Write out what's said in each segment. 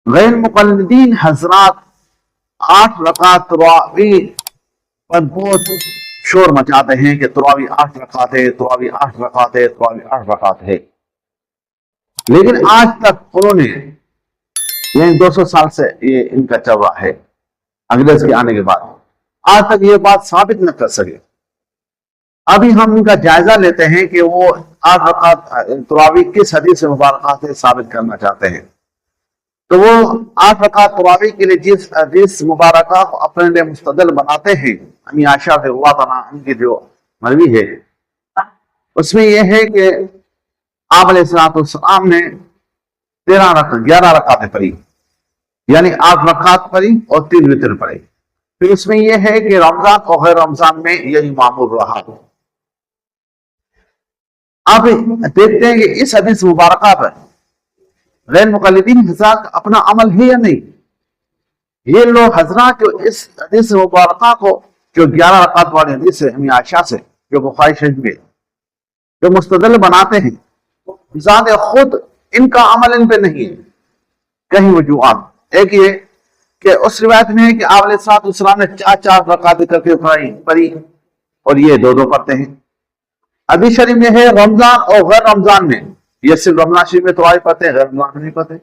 غیر مقلدین حضرات 8 رکعت تراوی پر بہت شور مچاتے ہیں کہ تراوی 8 رکعت ہے، تراوی 8 رکعت ہے، تراوی 8 رکعت ہے، لیکن آج تک انہوں نے یعنی 200 سال سے یہ ان کا چل رہا ہے انگریز کے آنے کے بعد، آج تک یہ بات ثابت نہ کر سکے۔ ابھی ہم ان کا جائزہ لیتے ہیں کہ وہ 8 رکعت تراوی کس حدیث مبارکہ سے ثابت کرنا چاہتے ہیں۔ تو وہ 8 رکعت تراوی کے لیے جس حدیث مبارکہ کو اپنے لیے مستدل بناتے ہیں، امی عائشہ رضی اللہ تعالیٰ عنہ کی جو مروی ہے، اس میں یہ ہے کہ آپ علیہ السلام نے 11 رکعتیں پڑھی، یعنی 8 رکعت پڑھی اور 3 وتر پڑھے۔ پھر اس میں یہ ہے کہ رمضان اور غیر رمضان میں یہی معمول رہا۔ اب دیکھتے ہیں کہ اس حدیث مبارکہ پر غیر مقلدین حضرات کا اپنا عمل ہے یا نہیں۔ یہ لوگ حضرات جو اس حدیث مبارکہ کو جو 11 رکعت والی حدیث ہے امی عائشہ سے جو بخاری شریف میں جو مستدل بناتے ہیں، ذات خود ان کا عمل ان پہ نہیں ہے۔ کہیں وجوہات، ایک یہ کہ اس روایت میں ہے کہ آپ علیہ السلام نے 4 رکعتیں کر کے پڑھی اور یہ 2 پڑھتے ہیں۔ حدیث شریف میں ہے رمضان اور غیر رمضان میں، یہ صرف رمضان شریف میں تراویح پڑھتے ہیں، غیر رمضان میں نہیں پڑھتے۔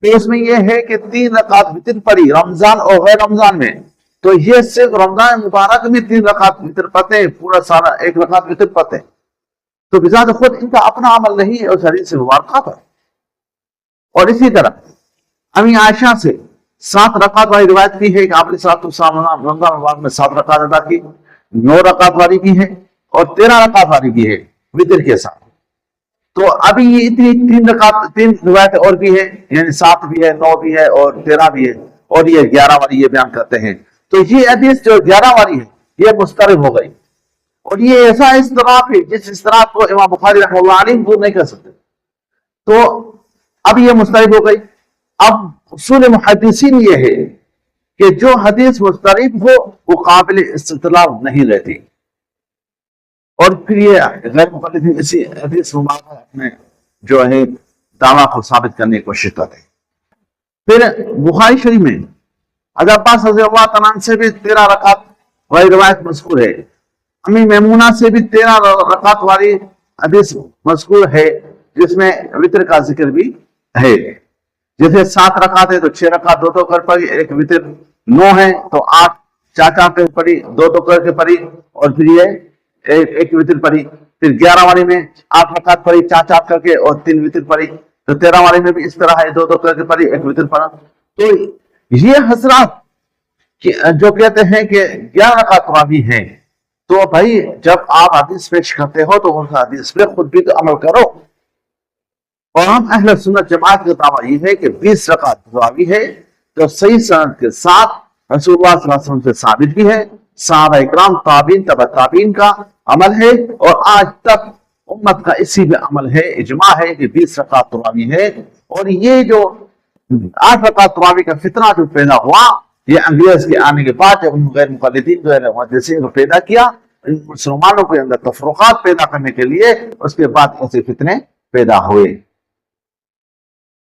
پھر اس میں یہ ہے کہ 3 رکعت وتر پڑھی رمضان اور غیر رمضان میں، تو یہ صرف رمضان مبارک میں 3 رکعت وتر پڑھتے ہیں، پورا سارا 1 رکعت وتر پڑھتے ہیں۔ تو بذات خود ان کا اپنا عمل نہیں ہے اس حدیث مبارکہ پر۔ اور اسی طرح امی عائشہ سے 7 رکعت والی روایت بھی ہے کہ آپ نے رمضان مبارک میں 7 رکعت ادا کی، 9 رکعت والی بھی ہے اور 13 رکعت والی بھی ہے وتر کے ساتھ۔ تو ابھی یہ اتنی 3 روایتیں اور بھی ہیں، یعنی 7 بھی ہے، 9 بھی ہے اور 13 بھی ہے، اور یہ 11 والی یہ بیان کرتے ہیں۔ تو یہ حدیث جو 11 والی ہے یہ مضطرب ہو گئی، اور یہ ایسا اضطراب ہے جس اضطراب کو امام بخاری رحمہ اللہ علیہ دور نہیں کر سکتے۔ تو اب یہ مضطرب ہو گئی۔ اب اصول محدثین یہ ہے کہ جو حدیث مضطرب ہو وہ قابل استدلال نہیں رہتی، اور پھر یہ غیر مقلدین اسی حدیث مبارکہ میں جو ہے دعویٰ کو ثابت کرنے کی کوشش کرتے ہیں۔ پھر بخاری شریف میں حضرت عباس رضی اللہ تعالیٰ عنہ سے بھی 13 رکعت والی روایت مذکور ہے، امی میمونہ سے بھی 13 رکعت والی حدیث مذکور ہے، جس میں وتر کا ذکر بھی ہے۔ جیسے 7 رکعت ہے تو 6 رکعت 2 کر پڑھی، 1 وتر، 9 ہے تو 8 4 کر پڑھی، 2 کر کے پڑھی، اور پھر یہ 1 وتر پڑھی۔ پھر 11 والی میں 8 رکعت پڑھی 4 کر کے اور 3 وتر پڑھی۔ تو 13 والی میں بھی اس طرح ہے، 2 کر کے پڑھی، 1 وتر پڑھا۔ تو یہ حضرات جو کہتے ہیں کہ 11 رکعت تراویح ہے، تو بھائی جب آپ حدیث پیش کرتے ہو تو اس حدیث پہ خود بھی تو عمل کرو۔ اور ہم اہل سنت جماعت کا دعویٰ یہ ہے کہ 20 رکعت تراویح ہے، تو صحیح سند کے ساتھ رسول اللہ صلی اللہ علیہ وسلم سے ثابت بھی ہے، صحابہ اکرام تابعین تبع تابعین کا عمل ہے، اور آج تک امت کا اسی میں عمل ہے، اجماع ہے کہ 20 رکعت تراویح ہے۔ اور یہ جو 8 رکعت تراویح کا فتنہ جو پیدا ہوا، یہ انگریز کے آنے کے بعد جب ان غیر مقلدین غیر محدثین کو پیدا کیا، ان مسلمانوں کے اندر تفرقات پیدا کرنے کے لیے، اس کے بعد ایسے فتنے پیدا ہوئے۔